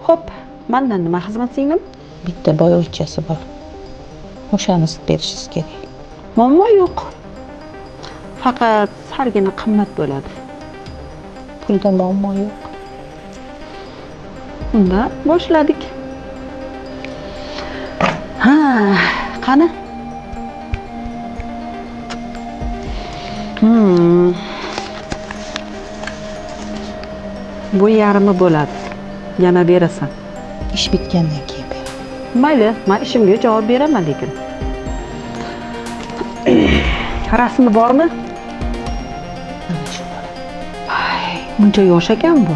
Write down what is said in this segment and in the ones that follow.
Xo'p, mendan nima xizmat singlim? Bitta boyvachchasi bor. O'shani isib berishingiz kerak. Muammo yo'q. Faqat salgina qimmat bo'ladi. Pulda muammo yo'q. Unda boshladik. Ha, qani? Bu yarimi bo'ladi. Yana berasan. Ish bitgandan keyin ber. Mayli, men ishimga javob beraman lekin. Rasmi bormi? Mana shu bor. Buncha yosh ekan bu.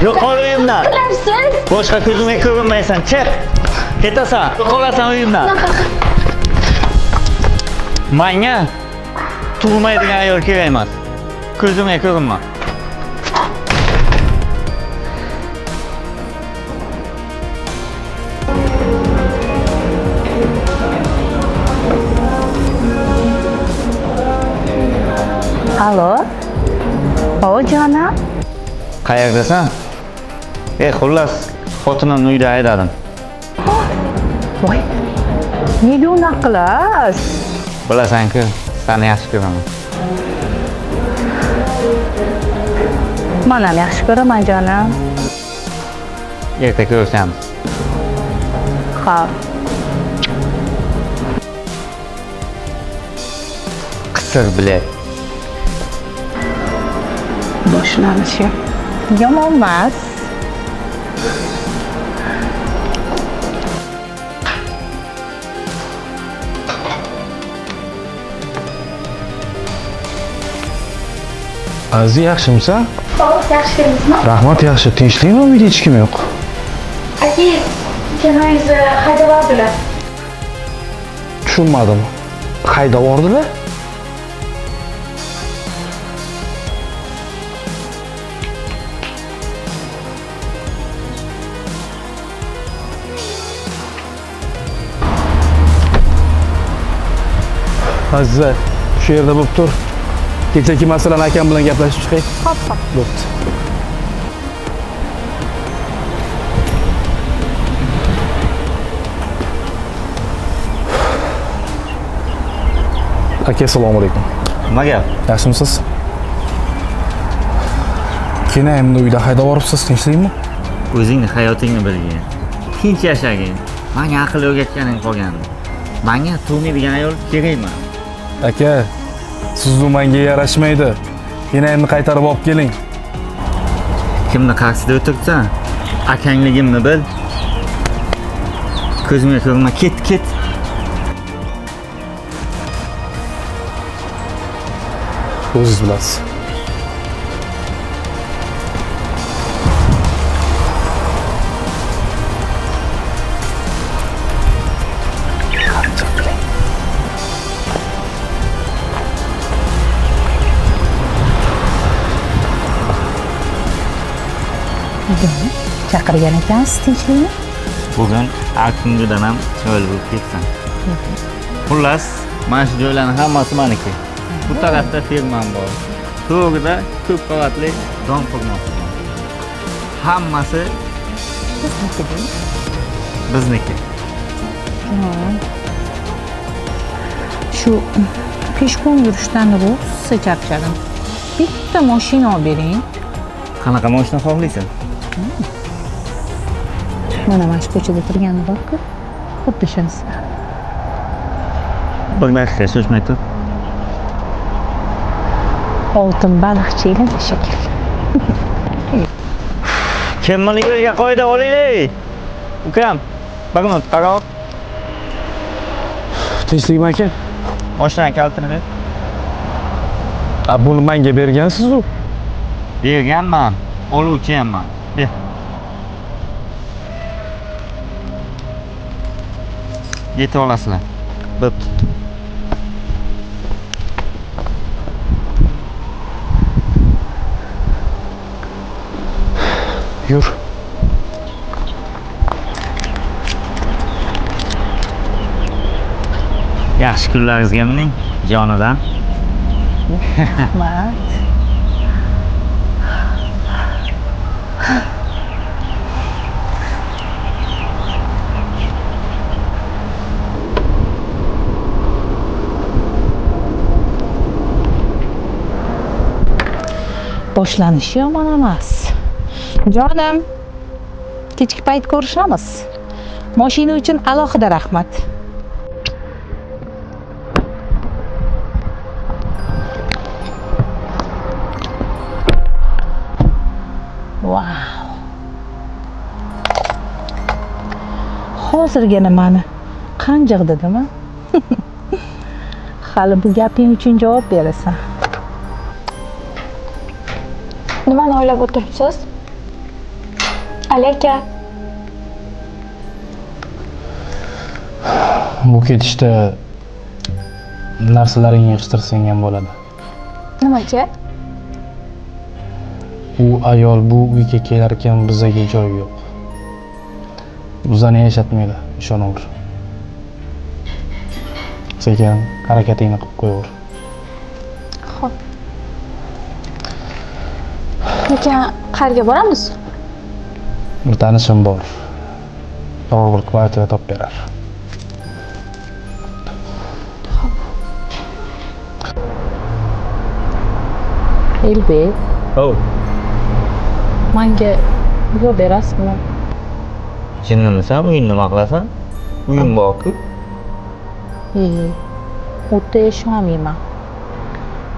Yo'qol uyimdan. Boshqa ko'zimga ko'rinmaysan. Chiq. Ketasan. Yo'qolasan uyimdan. Menga tug'maydigan ayol kerak emas. Ko'zimga ko'rinma. Alo. Ojonim. Qayerdasan? Xullas, xotinimni uyda aydadim. Voy. Nega unaqa qilasiz? Bilasan-ku, seni yaxshi ko'raman. Men ham yaxshi ko'raman jonim. Erta ko'rishamiz. Xo'p. Qisir bilak. Boshlanishi yomon emas. Aziz, yaxshimisan? Xo'p, yaxshi kelibsizmi? Rahmat, yaxshi. Tinchlikmi? Uyda hech kim yo'q. Aka, ikkalangizni haydab oldilar. Tushunmadim. Qayda bordilar? Aziza, shu yerda bo'lib tur. Kechagi masalani akam bilan gaplashib chiqay. Hop. Bo'pti. Aka, assalomu alaykum. Nima gap? Yaxshimisiz? Kenayimni uyda haydab boribsiz, tinchlikmi? O'zingni hayotingni bilgin. Tinch yashagin. Menga aql o'rgatganing qolgandi. Menga tug'maydigan ayol kerak emas. Aka, siz u menga yarashmaydi. Kenayimni qaytarib olib keling. Kimni qarshisida o'tirsan, akangligimni bil. Ko'zimga ko'rinma, ket. O'zingiz bilasiz. Chaqirgan ekansiz tinchlikmi? Bugun har kungidan ham chiroyli bo'lib ketsan. Xullas, mana shu joylarning hammasi meniki. Bu tarafda fermam bor. To'g'rida ko'p qavatli don qurmoqchi. Hammasi bizniki. Shu peshqon yurishdan rosa charchadim. Bitta mashina olib bering. Qanaqa mashina xohlaysan? Mana shu ko'chada turgani bor-ku. Xuddi shunisi. Bir daqiqa so'zmay tur. Oltin baliqchi edi shekil. Kimliklarga qoida olaylik. Ukam, bir minut qaror. Tinchlikmi aka? Mashina kalitini ber. Buni menga bergansiz-ku. Berganman, oluvchiman. Ber. Yetib olasizlar. Bo'pti. Yur. Yaxshi kunlaringizga mining jonidan. Rahmat. Boshlanishi yomon emas. Jonim, kechki payt ko'rishamiz. Mashina uchun alohida rahmat. Wow. Hozirgina mani qanjiq dedimi? Hali bu gaping uchun javob berasan. Nimani o'ylab o'tiribsiz? Ali aka, Bu ketishda narsalaringni yig'ishtirsang ham bo'ladi. nimaga? U ayol bu uyga kelar ekan bizga joy yo'q. Bizani yashatmaydi, ishonaver. Sekin harakatingni qilib qo'yaver. Xo'p. Lekin qayerga boramiz? Bir tanishim bor. To'g'ri bir kvartira topib berar. Elbek, Oh, menga yo'l berasizmi? jinnimisan, uyingni nima qilasan? Uyim bor-ku. O'ta ishonmayman.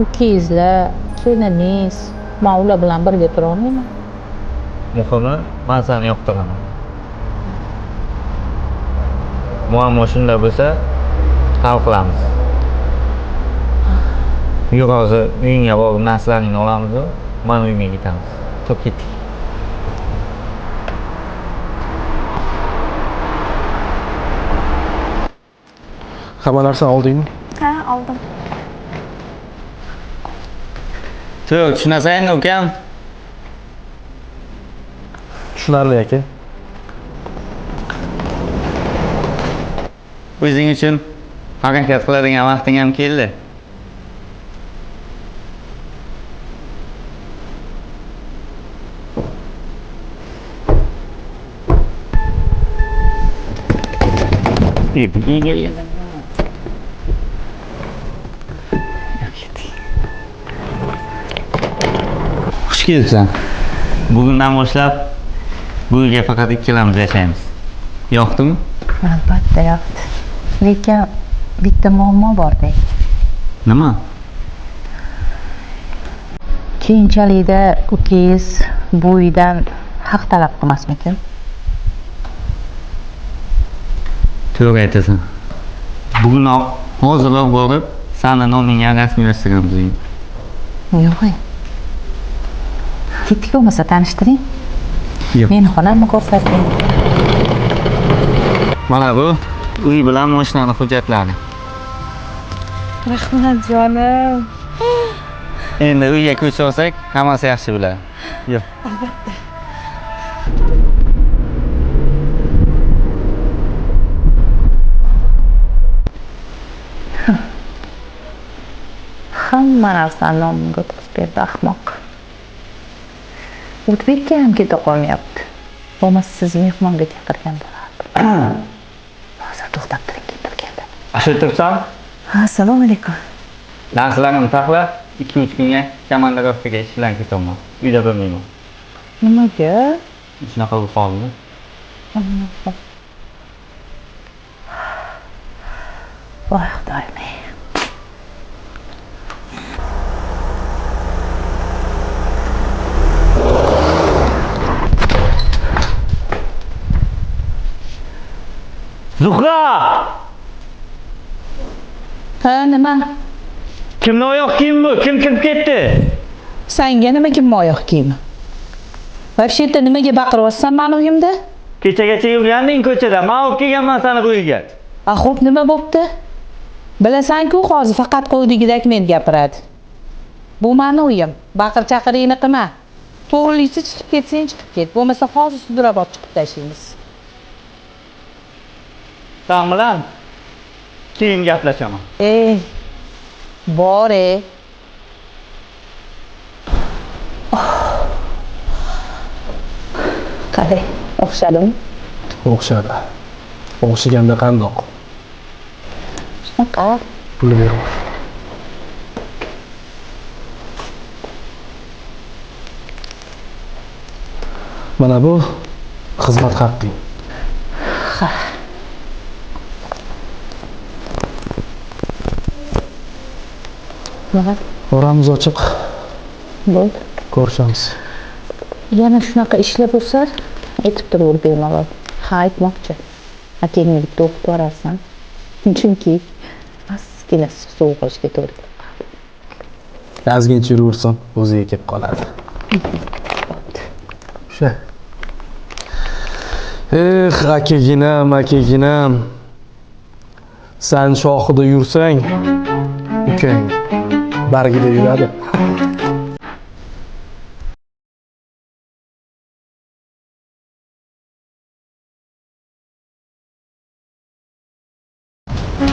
Ukangizlar, keliningiz, men ular bilan birga tura olmayman. Muhimi, men seni yoqtiraman. Muammo shunda bo'lsa, hal qilamiz. Yur hozir uyingga borib narsalaringni olamiz, men uyimga ketamiz. To'p ketdik. Hamma narsani oldingmi? Ha, oldim. To'q, tushunasizmi, ukam? Tushunarli aka. O'zing uchun harakat qiladigan vaqting ham keldi. Xush kelibsan. Bugundan boshlab bu uyga faqat ikkalamiz yashaymiz. Yoqdimi? Albatta yoqdi. Lekin bitta muammo bor-da. Nima? Keyinchalikda ukangiz bu uydan haq talab qilmasmikin? To'g'ri aytasan. Bugun hoziroq borib, seni nomingga rasmiylashtiramiz uyni. Yo'q. Ketdik bo'lmasa tanishtiring. Yo'q. Meni xonamni ko'rsating. Mana bu uy bilan mashinani hujjatlari. Rahmat jonim. Endi uyga ko'chib olsak, hammasi yaxshi bo'ladi. Yo'q. Hamma narsani nomimga o'tkazib berdi ahmoq. O'tbekka ham keta qolmayapti. Bo'lmasa siz mehmonga chaqirgan bo'lardi. Hozir to'xtab turing, keltirganda. Ashu turibsan? Assalomu alaykum. Narsalarimni saqla, 2-3 kunga komandirovkaga ish bilan ketaman. Uyda bo'lmayman. Nimaga? Shunaqa bo'lib qoldi. Voy xudoyim. Zuhra! Ha, nima? Kimni oyoq kiyimi bu? Kim kirib ketdi? Senga nima kim oyoq kiyimi? Вообще-то nimaga baqiryapsan meni uyimda? Kechagacha yurganding ko'chada. Men olib kelganman seni bu uyga. Xo'p, nima bo'pti? Bilasan-ku, hozir faqat qo'ydagidek men gapiradi. Bu meni uyim. Baqir-chaqiringni qilma. To'g'rilisi chiqib ketsang chiqib ket. Bo'lmasa hozir sudrab olib chiqib tashlaymiz. Sen bilan Keyin gaplashaman. Bor e. Qarang, o'xshadimi? O'xshadi. O'xshaganda qandoq? Shunaqa. Pulni bering. Mana bu xizmat haqqing. Nima? Oramiz ochiq. Bo'ldi. Ko'rishamiz. Yana shunaqa ishlar bo'lsa, aytib turur bemalol. Ha, aytmoqchi. Akangni bitta o'qitib yuborarsan. Chunki ozgina sovg'ashga to'g'ri keladi. Ozgincha yuraversin, o'ziga kelib qoladi. O'sha. Akaginam. Sen shoxida yursang, ukang bargida yuradi.